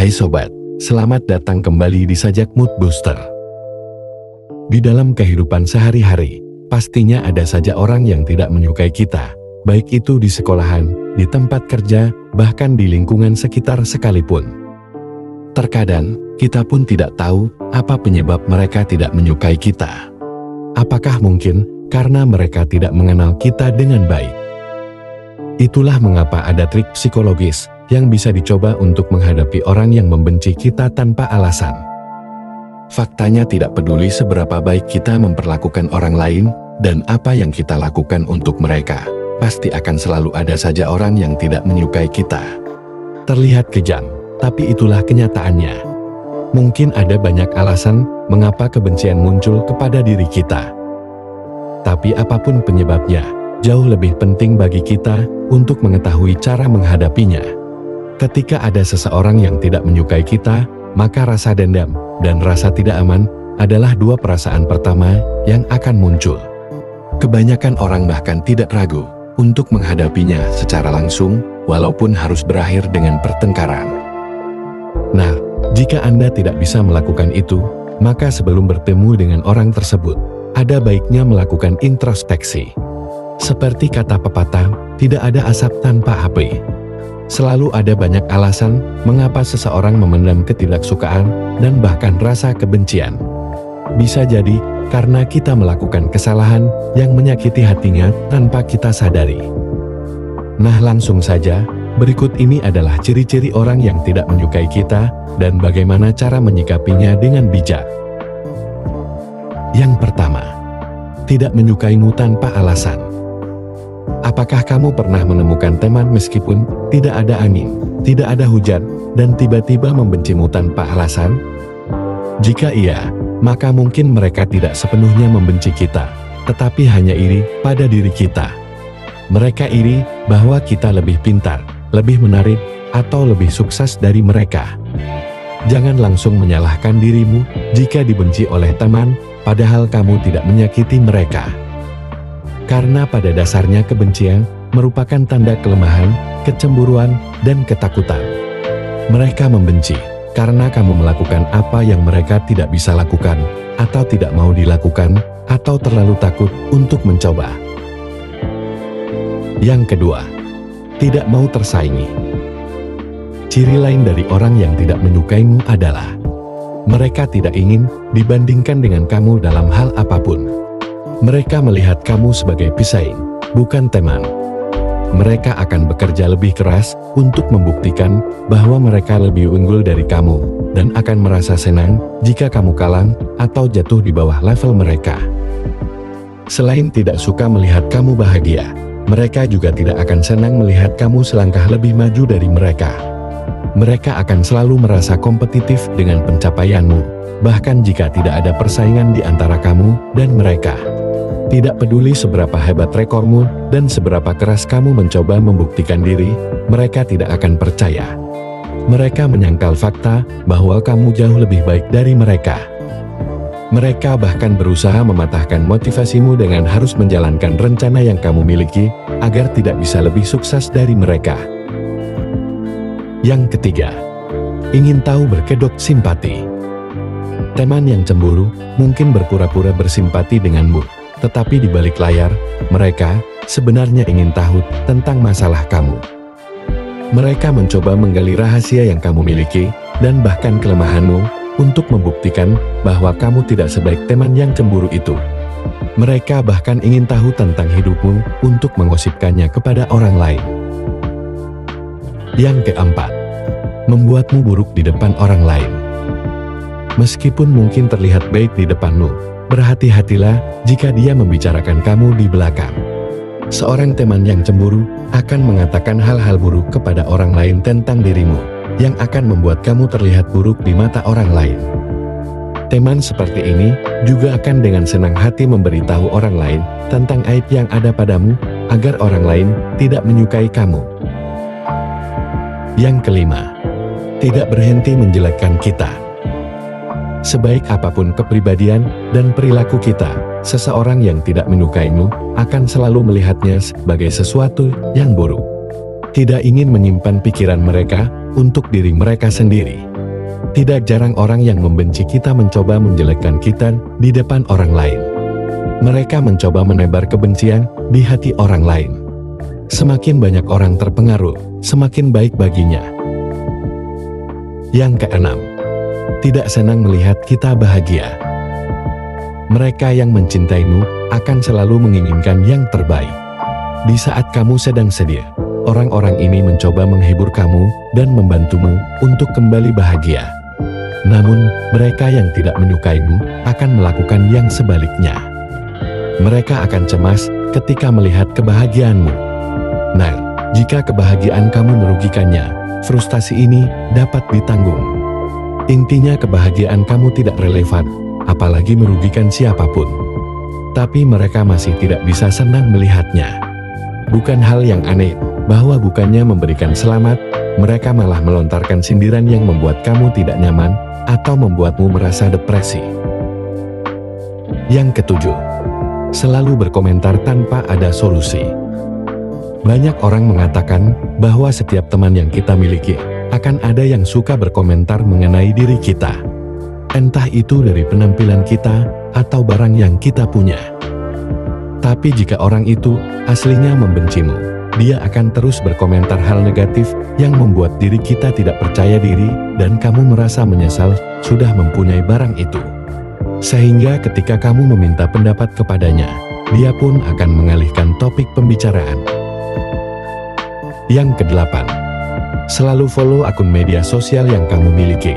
Hai sobat, selamat datang kembali di Sajak Mood Booster. Di dalam kehidupan sehari-hari, pastinya ada saja orang yang tidak menyukai kita, baik itu di sekolahan, di tempat kerja, bahkan di lingkungan sekitar sekalipun. Terkadang, kita pun tidak tahu apa penyebab mereka tidak menyukai kita. Apakah mungkin karena mereka tidak mengenal kita dengan baik? Itulah mengapa ada trik psikologis yang bisa dicoba untuk menghadapi orang yang membenci kita tanpa alasan. Faktanya tidak peduli seberapa baik kita memperlakukan orang lain dan apa yang kita lakukan untuk mereka, pasti akan selalu ada saja orang yang tidak menyukai kita. Terlihat kejam, tapi itulah kenyataannya. Mungkin ada banyak alasan mengapa kebencian muncul kepada diri kita. Tapi apapun penyebabnya, jauh lebih penting bagi kita untuk mengetahui cara menghadapinya. Ketika ada seseorang yang tidak menyukai kita, maka rasa dendam dan rasa tidak aman adalah dua perasaan pertama yang akan muncul. Kebanyakan orang bahkan tidak ragu untuk menghadapinya secara langsung, walaupun harus berakhir dengan pertengkaran. Nah, jika Anda tidak bisa melakukan itu, maka sebelum bertemu dengan orang tersebut, ada baiknya melakukan introspeksi. Seperti kata pepatah, tidak ada asap tanpa api. Selalu ada banyak alasan mengapa seseorang memendam ketidaksukaan dan bahkan rasa kebencian. Bisa jadi karena kita melakukan kesalahan yang menyakiti hatinya tanpa kita sadari. Nah, langsung saja, berikut ini adalah ciri-ciri orang yang tidak menyukai kita dan bagaimana cara menyikapinya dengan bijak. Yang pertama, tidak menyukaimu tanpa alasan. Apakah kamu pernah menemukan teman meskipun tidak ada angin, tidak ada hujan, dan tiba-tiba membencimu tanpa alasan? Jika iya, maka mungkin mereka tidak sepenuhnya membenci kita, tetapi hanya iri pada diri kita. Mereka iri bahwa kita lebih pintar, lebih menarik, atau lebih sukses dari mereka. Jangan langsung menyalahkan dirimu jika dibenci oleh teman, padahal kamu tidak menyakiti mereka. Karena pada dasarnya kebencian merupakan tanda kelemahan, kecemburuan, dan ketakutan. Mereka membenci karena kamu melakukan apa yang mereka tidak bisa lakukan, atau tidak mau dilakukan, atau terlalu takut untuk mencoba. Yang kedua, tidak mau tersaingi. Ciri lain dari orang yang tidak menyukaimu adalah mereka tidak ingin dibandingkan dengan kamu dalam hal apapun. Mereka melihat kamu sebagai pesaing, bukan teman. Mereka akan bekerja lebih keras untuk membuktikan bahwa mereka lebih unggul dari kamu, dan akan merasa senang jika kamu kalah atau jatuh di bawah level mereka. Selain tidak suka melihat kamu bahagia, mereka juga tidak akan senang melihat kamu selangkah lebih maju dari mereka. Mereka akan selalu merasa kompetitif dengan pencapaianmu, bahkan jika tidak ada persaingan di antara kamu dan mereka. Tidak peduli seberapa hebat rekormu dan seberapa keras kamu mencoba membuktikan diri, mereka tidak akan percaya. Mereka menyangkal fakta bahwa kamu jauh lebih baik dari mereka. Mereka bahkan berusaha mematahkan motivasimu dengan harus menjalankan rencana yang kamu miliki, agar tidak bisa lebih sukses dari mereka. Yang ketiga, ingin tahu berkedok simpati. Teman yang cemburu mungkin berpura-pura bersimpati denganmu, tetapi di balik layar, mereka sebenarnya ingin tahu tentang masalah kamu. Mereka mencoba menggali rahasia yang kamu miliki, dan bahkan kelemahanmu, untuk membuktikan bahwa kamu tidak sebaik teman yang cemburu itu. Mereka bahkan ingin tahu tentang hidupmu untuk menggosipkannya kepada orang lain. Yang keempat, membuatmu buruk di depan orang lain. Meskipun mungkin terlihat baik di depanmu, berhati-hatilah jika dia membicarakan kamu di belakang. Seorang teman yang cemburu akan mengatakan hal-hal buruk kepada orang lain tentang dirimu, yang akan membuat kamu terlihat buruk di mata orang lain. Teman seperti ini juga akan dengan senang hati memberitahu orang lain tentang aib yang ada padamu, agar orang lain tidak menyukai kamu. Yang kelima, tidak berhenti menjelekkan kita. Sebaik apapun kepribadian dan perilaku kita, seseorang yang tidak menyukaimu akan selalu melihatnya sebagai sesuatu yang buruk. Tidak ingin menyimpan pikiran mereka untuk diri mereka sendiri. Tidak jarang orang yang membenci kita mencoba menjelekkan kita di depan orang lain. Mereka mencoba menebar kebencian di hati orang lain. Semakin banyak orang terpengaruh, semakin baik baginya. Yang keenam, tidak senang melihat kita bahagia. Mereka yang mencintaimu akan selalu menginginkan yang terbaik. Di saat kamu sedang sedih, orang-orang ini mencoba menghibur kamu dan membantumu untuk kembali bahagia. Namun, mereka yang tidak menyukaimu akan melakukan yang sebaliknya. Mereka akan cemas ketika melihat kebahagiaanmu. Nah, jika kebahagiaan kamu merugikannya, frustasi ini dapat ditanggung. Intinya kebahagiaan kamu tidak relevan, apalagi merugikan siapapun. Tapi mereka masih tidak bisa senang melihatnya. Bukan hal yang aneh, bahwa bukannya memberikan selamat, mereka malah melontarkan sindiran yang membuat kamu tidak nyaman, atau membuatmu merasa depresi. Yang ketujuh, selalu berkomentar tanpa ada solusi. Banyak orang mengatakan bahwa setiap teman yang kita miliki, akan ada yang suka berkomentar mengenai diri kita. Entah itu dari penampilan kita, atau barang yang kita punya. Tapi jika orang itu aslinya membencimu, dia akan terus berkomentar hal negatif yang membuat diri kita tidak percaya diri dan kamu merasa menyesal sudah mempunyai barang itu. Sehingga ketika kamu meminta pendapat kepadanya, dia pun akan mengalihkan topik pembicaraan. Yang kedelapan, selalu follow akun media sosial yang kamu miliki.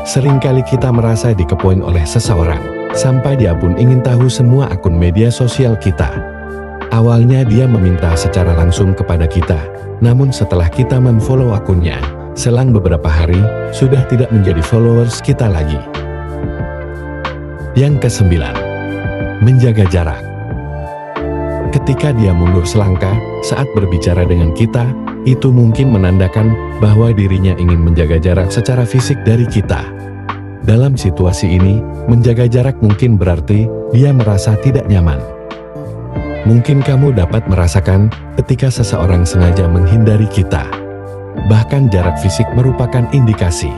Seringkali kita merasa dikepoin oleh seseorang, sampai dia pun ingin tahu semua akun media sosial kita. Awalnya dia meminta secara langsung kepada kita, namun setelah kita memfollow akunnya, selang beberapa hari, sudah tidak menjadi followers kita lagi. Yang kesembilan, menjaga jarak. Ketika dia mundur selangkah saat berbicara dengan kita, itu mungkin menandakan bahwa dirinya ingin menjaga jarak secara fisik dari kita. Dalam situasi ini, menjaga jarak mungkin berarti dia merasa tidak nyaman. Mungkin kamu dapat merasakan ketika seseorang sengaja menghindari kita. Bahkan jarak fisik merupakan indikasi.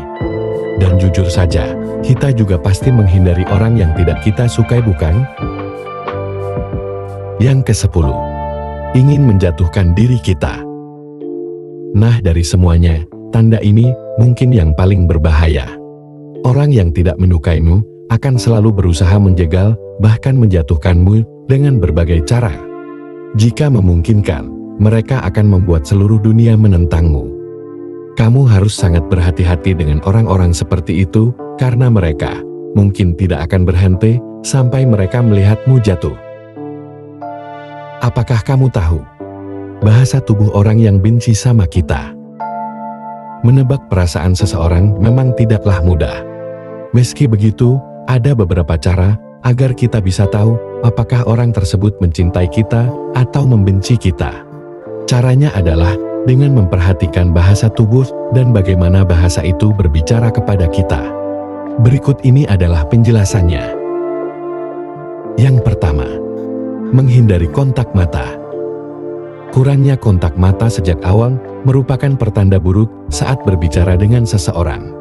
Dan jujur saja, kita juga pasti menghindari orang yang tidak kita sukai, bukan? Yang ke-10, ingin menjatuhkan diri kita. Nah, dari semuanya, tanda ini mungkin yang paling berbahaya. Orang yang tidak menyukaimu akan selalu berusaha menjegal, bahkan menjatuhkanmu dengan berbagai cara. Jika memungkinkan, mereka akan membuat seluruh dunia menentangmu. Kamu harus sangat berhati-hati dengan orang-orang seperti itu, karena mereka mungkin tidak akan berhenti sampai mereka melihatmu jatuh. Apakah kamu tahu bahasa tubuh orang yang benci sama kita? Menebak perasaan seseorang memang tidaklah mudah. Meski begitu, ada beberapa cara agar kita bisa tahu apakah orang tersebut mencintai kita atau membenci kita. Caranya adalah dengan memperhatikan bahasa tubuh dan bagaimana bahasa itu berbicara kepada kita. Berikut ini adalah penjelasannya. Yang pertama, menghindari kontak mata. Kurangnya kontak mata sejak awal merupakan pertanda buruk saat berbicara dengan seseorang.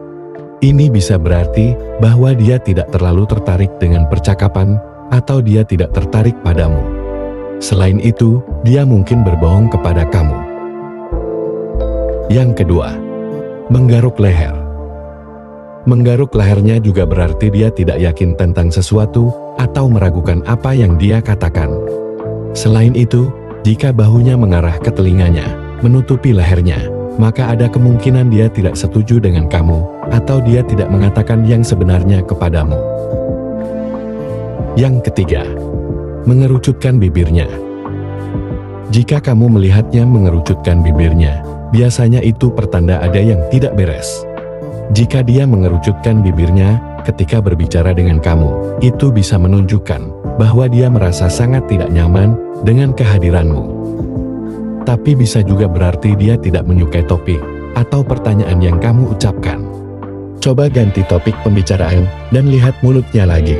Ini bisa berarti bahwa dia tidak terlalu tertarik dengan percakapan atau dia tidak tertarik padamu. Selain itu, dia mungkin berbohong kepada kamu. Yang kedua, menggaruk leher. Menggaruk lehernya juga berarti dia tidak yakin tentang sesuatu atau meragukan apa yang dia katakan. Selain itu, jika bahunya mengarah ke telinganya, menutupi lehernya, maka ada kemungkinan dia tidak setuju dengan kamu, atau dia tidak mengatakan yang sebenarnya kepadamu. Yang ketiga, mengerucutkan bibirnya. Jika kamu melihatnya mengerucutkan bibirnya, biasanya itu pertanda ada yang tidak beres. Jika dia mengerucutkan bibirnya ketika berbicara dengan kamu, itu bisa menunjukkan bahwa dia merasa sangat tidak nyaman dengan kehadiranmu. Tapi bisa juga berarti dia tidak menyukai topik atau pertanyaan yang kamu ucapkan. Coba ganti topik pembicaraan dan lihat mulutnya lagi.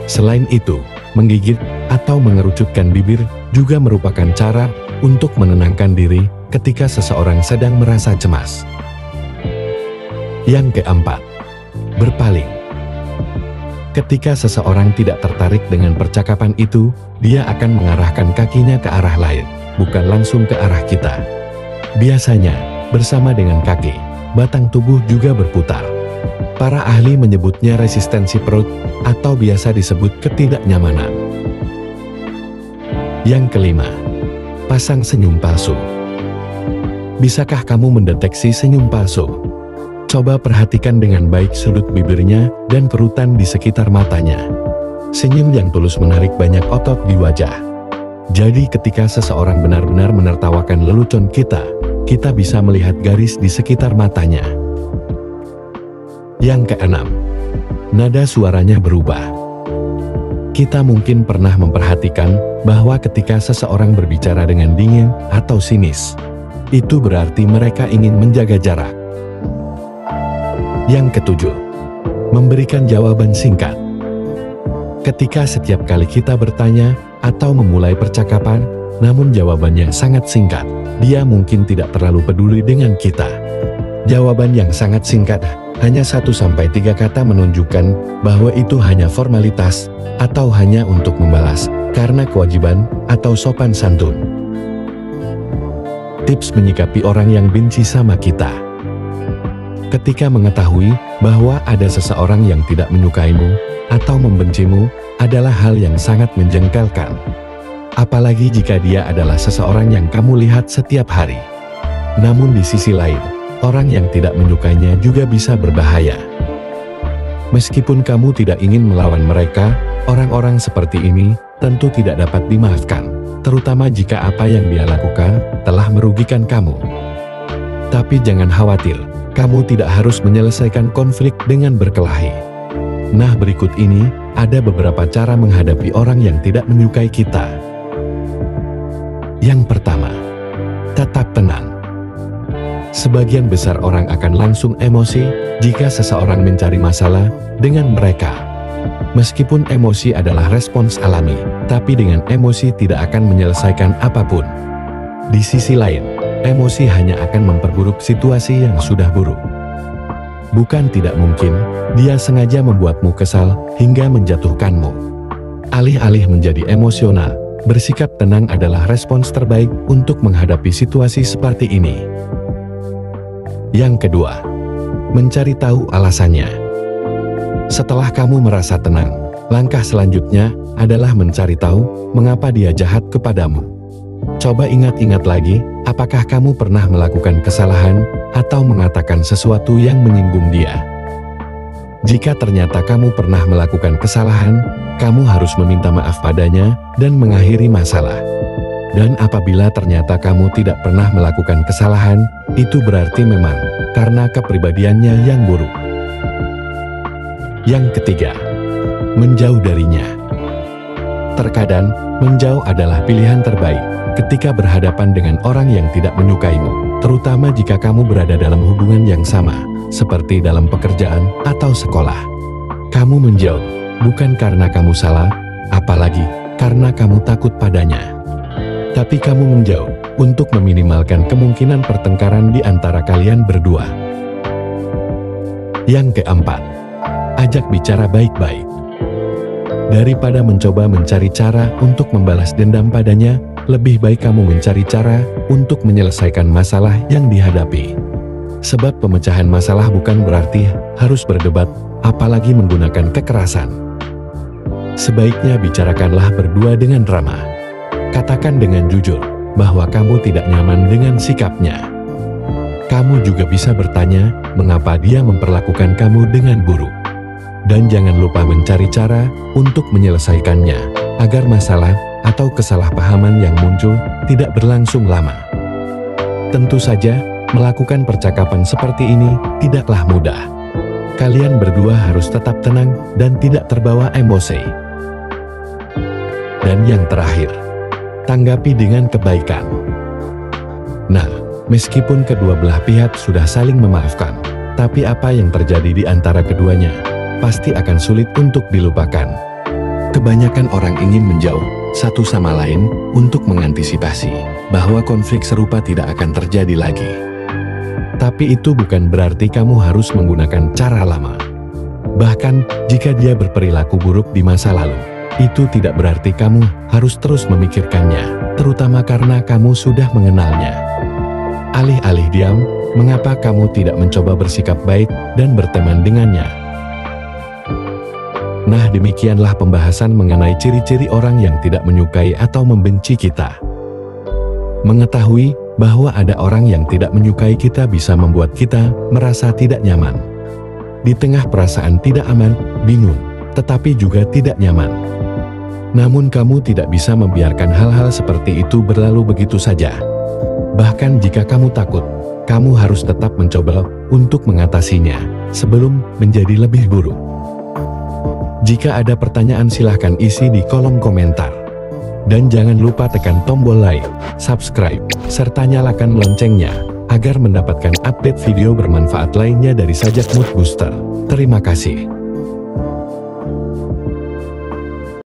Selain itu, menggigit atau mengerucutkan bibir juga merupakan cara untuk menenangkan diri ketika seseorang sedang merasa cemas. Yang keempat, berpaling. Ketika seseorang tidak tertarik dengan percakapan itu, dia akan mengarahkan kakinya ke arah lain, bukan langsung ke arah kita. Biasanya, bersama dengan kaki, batang tubuh juga berputar. Para ahli menyebutnya resistensi perut, atau biasa disebut ketidaknyamanan. Yang kelima, pasang senyum palsu. Bisakah kamu mendeteksi senyum palsu? Coba perhatikan dengan baik sudut bibirnya dan kerutan di sekitar matanya. Senyum yang tulus menarik banyak otot di wajah. Jadi ketika seseorang benar-benar menertawakan lelucon kita bisa melihat garis di sekitar matanya. Yang keenam, nada suaranya berubah. Kita mungkin pernah memperhatikan bahwa ketika seseorang berbicara dengan dingin atau sinis, itu berarti mereka ingin menjaga jarak. Yang ketujuh, memberikan jawaban singkat. Ketika setiap kali kita bertanya atau memulai percakapan, namun jawabannya sangat singkat, dia mungkin tidak terlalu peduli dengan kita. Jawaban yang sangat singkat, hanya 1-3 kata menunjukkan bahwa itu hanya formalitas atau hanya untuk membalas karena kewajiban atau sopan santun. Tips menyikapi orang yang benci sama kita. Ketika mengetahui bahwa ada seseorang yang tidak menyukaimu atau membencimu adalah hal yang sangat menjengkelkan. Apalagi jika dia adalah seseorang yang kamu lihat setiap hari. Namun di sisi lain, orang yang tidak menyukainya juga bisa berbahaya. Meskipun kamu tidak ingin melawan mereka, orang-orang seperti ini tentu tidak dapat dimaafkan, terutama jika apa yang dia lakukan telah merugikan kamu. Tapi jangan khawatir, kamu tidak harus menyelesaikan konflik dengan berkelahi. Nah, berikut ini ada beberapa cara menghadapi orang yang tidak menyukai kita. Yang pertama, tetap tenang. Sebagian besar orang akan langsung emosi jika seseorang mencari masalah dengan mereka. Meskipun emosi adalah respons alami, tapi dengan emosi tidak akan menyelesaikan apapun. Di sisi lain, emosi hanya akan memperburuk situasi yang sudah buruk. Bukan tidak mungkin, dia sengaja membuatmu kesal hingga menjatuhkanmu. Alih-alih menjadi emosional, bersikap tenang adalah respons terbaik untuk menghadapi situasi seperti ini. Yang kedua, mencari tahu alasannya. Setelah kamu merasa tenang, langkah selanjutnya adalah mencari tahu mengapa dia jahat kepadamu. Coba ingat-ingat lagi, apakah kamu pernah melakukan kesalahan atau mengatakan sesuatu yang menyinggung dia? Jika ternyata kamu pernah melakukan kesalahan, kamu harus meminta maaf padanya dan mengakhiri masalah. Dan apabila ternyata kamu tidak pernah melakukan kesalahan, itu berarti memang karena kepribadiannya yang buruk. Yang ketiga, menjauh darinya. Terkadang, menjauh adalah pilihan terbaik ketika berhadapan dengan orang yang tidak menyukaimu, terutama jika kamu berada dalam hubungan yang sama, seperti dalam pekerjaan atau sekolah. Kamu menjauh, bukan karena kamu salah, apalagi karena kamu takut padanya. Tapi kamu menjauh untuk meminimalkan kemungkinan pertengkaran di antara kalian berdua. Yang keempat, ajak bicara baik-baik. Daripada mencoba mencari cara untuk membalas dendam padanya, lebih baik kamu mencari cara untuk menyelesaikan masalah yang dihadapi. Sebab pemecahan masalah bukan berarti harus berdebat, apalagi menggunakan kekerasan. Sebaiknya bicarakanlah berdua dengan ramah. Katakan dengan jujur bahwa kamu tidak nyaman dengan sikapnya. Kamu juga bisa bertanya mengapa dia memperlakukan kamu dengan buruk. Dan jangan lupa mencari cara untuk menyelesaikannya, agar masalah atau kesalahpahaman yang muncul tidak berlangsung lama. Tentu saja, melakukan percakapan seperti ini tidaklah mudah. Kalian berdua harus tetap tenang dan tidak terbawa emosi. Dan yang terakhir, tanggapi dengan kebaikan. Nah, meskipun kedua belah pihak sudah saling memaafkan, tapi apa yang terjadi di antara keduanya pasti akan sulit untuk dilupakan. Kebanyakan orang ingin menjauh satu sama lain untuk mengantisipasi bahwa konflik serupa tidak akan terjadi lagi. Tapi itu bukan berarti kamu harus menggunakan cara lama. Bahkan, jika dia berperilaku buruk di masa lalu, itu tidak berarti kamu harus terus memikirkannya, terutama karena kamu sudah mengenalnya. Alih-alih diam, mengapa kamu tidak mencoba bersikap baik dan berteman dengannya? Nah, demikianlah pembahasan mengenai ciri-ciri orang yang tidak menyukai atau membenci kita. Mengetahui bahwa ada orang yang tidak menyukai kita bisa membuat kita merasa tidak nyaman. Di tengah perasaan tidak aman, bingung, tetapi juga tidak nyaman. Namun kamu tidak bisa membiarkan hal-hal seperti itu berlalu begitu saja. Bahkan jika kamu takut, kamu harus tetap mencoba untuk mengatasinya sebelum menjadi lebih buruk. Jika ada pertanyaan silahkan isi di kolom komentar. Dan jangan lupa tekan tombol like, subscribe, serta nyalakan loncengnya, agar mendapatkan update video bermanfaat lainnya dari Sajak Mood Booster. Terima kasih.